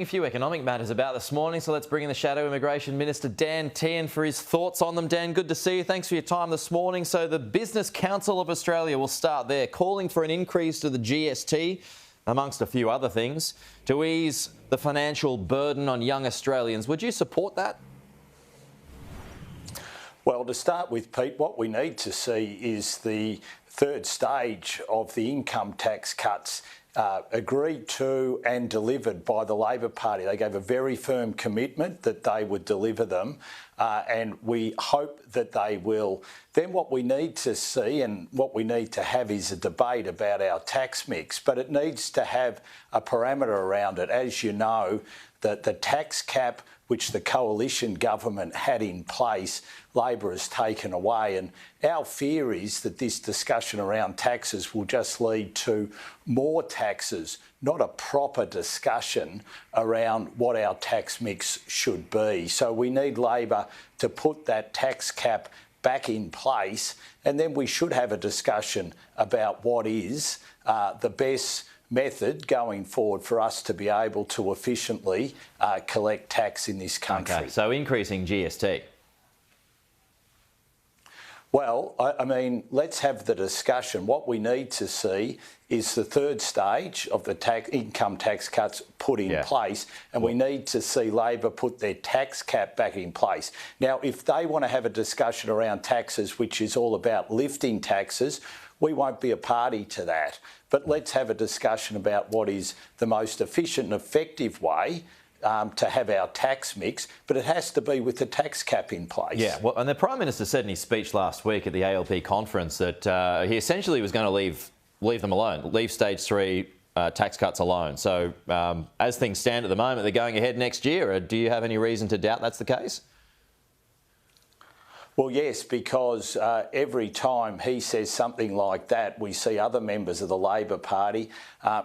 A few economic matters about this morning, so let's bring in the Shadow Immigration Minister Dan Tehan for his thoughts on them. Dan, good to see you. Thanks for your time this morning. So the Business Council of Australia, will start there, calling for an increase to the GST, amongst a few other things, to ease the financial burden on young Australians. Would you support that? Well, to start with, Pete, what we need to see is the third stage of the income tax cuts agreed to and delivered by the Labor Party. They gave a very firm commitment that they would deliver them, and we hope that they will. Then what we need to see and what we need to have is a debate about our tax mix, but it needs to have a parameter around it. As you know, that the tax cap which the coalition government had in place, Labor has taken away. And our fear is that this discussion around taxes will just lead to more taxes, not a proper discussion around what our tax mix should be. So we need Labor to put that tax cap back in place, and then we should have a discussion about what is the best method going forward for us to be able to efficiently collect tax in this country. Okay, so increasing GST. Well, I mean, let's have the discussion. What we need to see is the third stage of the income tax cuts put in place, and we need to see Labor put their tax cap back in place. Now, if they want to have a discussion around taxes, which is all about lifting taxes, we won't be a party to that. But let's have a discussion about what is the most efficient and effective way to have our tax mix, but it has to be with the tax cap in place. Yeah, well, and the Prime Minister said in his speech last week at the ALP conference that he essentially was going to leave them alone, leave stage 3 tax cuts alone. So as things stand at the moment, they're going ahead next year. Do you have any reason to doubt that's the case? Well, yes, because every time he says something like that, we see other members of the Labor Party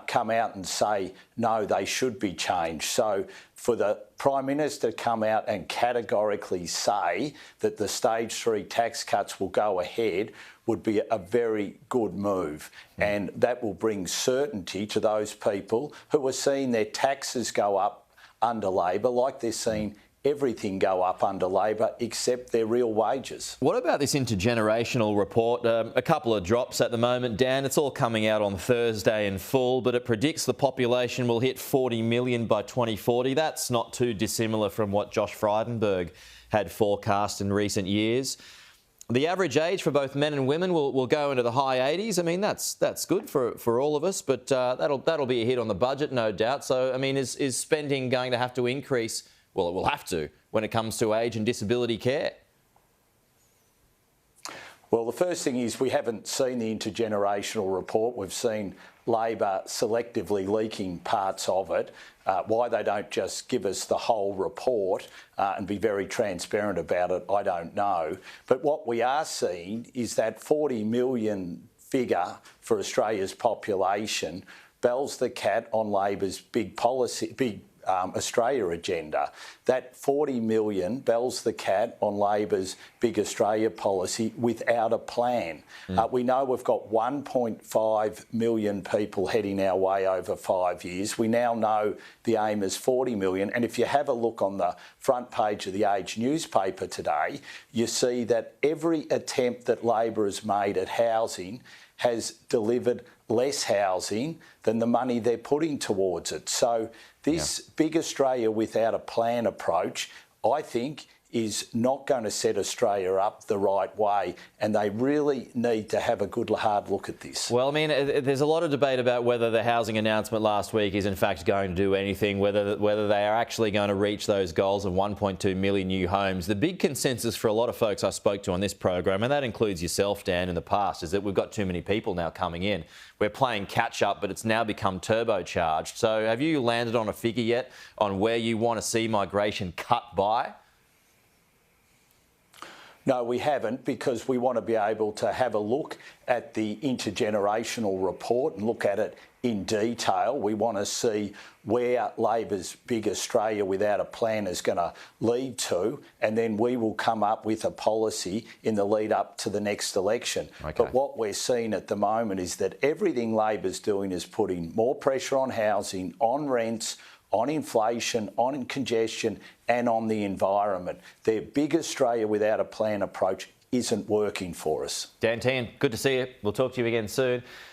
come out and say, no, they should be changed. So for the Prime Minister to come out and categorically say that the stage 3 tax cuts will go ahead would be a very good move. And that will bring certainty to those people who are seeing their taxes go up under Labor, like they're seeing everything go up under Labor except their real wages. What about this intergenerational report? A couple of drops at the moment, Dan. It's all coming out on Thursday in full, but it predicts the population will hit 40 million by 2040. That's not too dissimilar from what Josh Frydenberg had forecast in recent years. The average age for both men and women will go into the high 80s. I mean, that's good for all of us, but that'll be a hit on the budget, no doubt. So, I mean, is spending going to have to increase? Well, it will have to when it comes to age and disability care. Well, the first thing is we haven't seen the intergenerational report. We've seen Labor selectively leaking parts of it. Why they don't just give us the whole report and be very transparent about it, I don't know. But what we are seeing is that 40 million figure for Australia's population bells the cat on Labor's big Australia agenda. That 40 million bells the cat on Labor's big Australia policy without a plan. We know we've got 1.5 million people heading our way over 5 years. We now know the aim is 40 million. And if you have a look on the front page of the Age newspaper today, you see that every attempt that Labor has made at housing has delivered less housing than the money they're putting towards it. So this big Australia without a plan approach, I think, is not going to set Australia up the right way, and they really need to have a good hard look at this. Well, I mean, there's a lot of debate about whether the housing announcement last week is in fact going to do anything, whether they are actually going to reach those goals of 1.2 million new homes. The big consensus for a lot of folks I spoke to on this program, and that includes yourself, Dan, in the past, is that we've got too many people now coming in. We're playing catch up, but it's now become turbocharged. So have you landed on a figure yet on where you want to see migration cut by? No, we haven't, because we want to be able to have a look at the intergenerational report and look at it in detail. We want to see where Labor's big Australia without a plan is going to lead to, and then we will come up with a policy in the lead up to the next election. Okay. But what we're seeing at the moment is that everything Labor's doing is putting more pressure on housing, on rents, on inflation, on congestion and on the environment. Their big Australia without a plan approach isn't working for us. Dan Tehan, good to see you. We'll talk to you again soon.